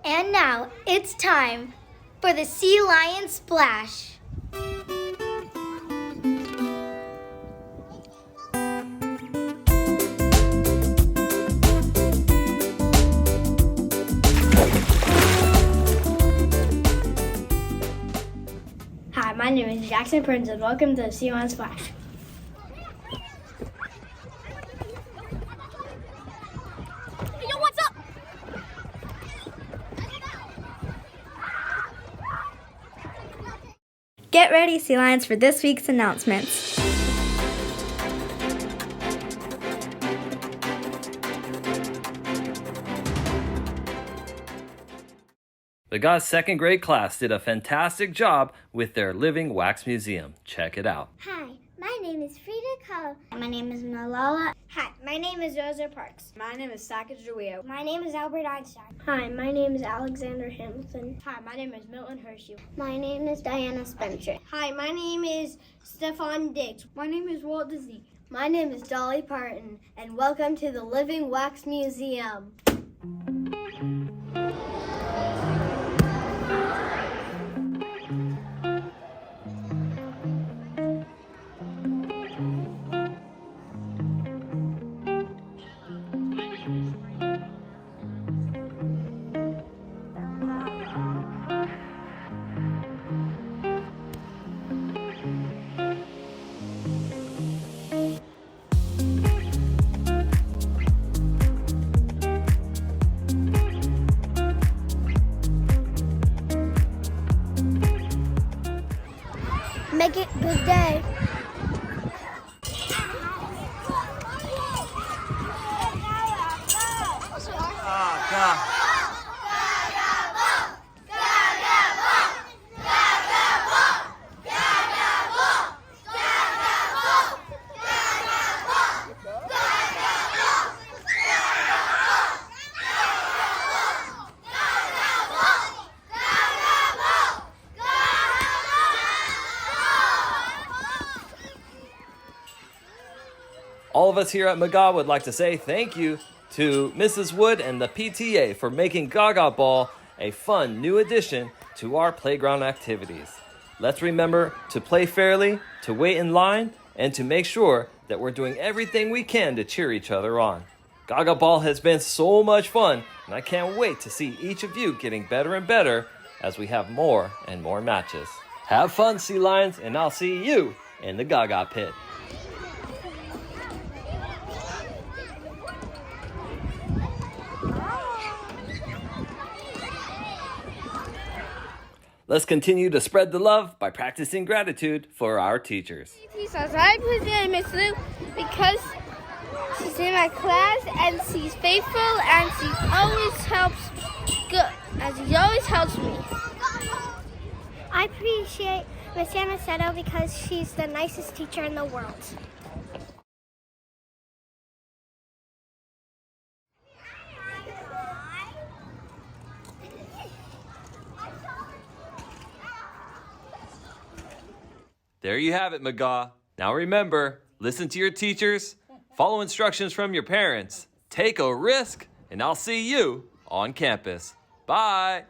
And now it's time for the Sea Lion Splash. Hi, my name is Jackson Prince and welcome to the Sea Lion Splash. Get ready, Sea Lions, for this week's announcements. The God's second grade class did a fantastic job with their living wax museum. Check it out. Hi, my name is Frida Kahlo. My name is Malala. Hi, my name is Rosa Parks. My name is Sacagawea. My name is Albert Einstein. Hi, my name is Alexander Hamilton. Hi, my name is Milton Hershey. My name is Diana Spencer. Hi, my name is Stefan Diggs. My name is Walt Disney. My name is Dolly Parton, and welcome to the Living Wax Museum. Make it good day. All of us here at McGaw would like to say thank you to Mrs. Wood and the PTA for making Gaga Ball a fun new addition to our playground activities. Let's remember to play fairly, to wait in line, and to make sure that we're doing everything we can to cheer each other on. Gaga Ball has been so much fun, and I can't wait to see each of you getting better and better as we have more and more matches. Have fun, Sea Lions, and I'll see you in the Gaga Pit. Let's continue to spread the love by practicing gratitude for our teachers. I appreciate Miss Lou because she's in my class and she's faithful and she always helps good and she always helps me. I appreciate Miss Yamaseto because she's the nicest teacher in the world. There you have it, McGaw. Now remember, listen to your teachers, follow instructions from your parents, take a risk, and I'll see you on campus. Bye.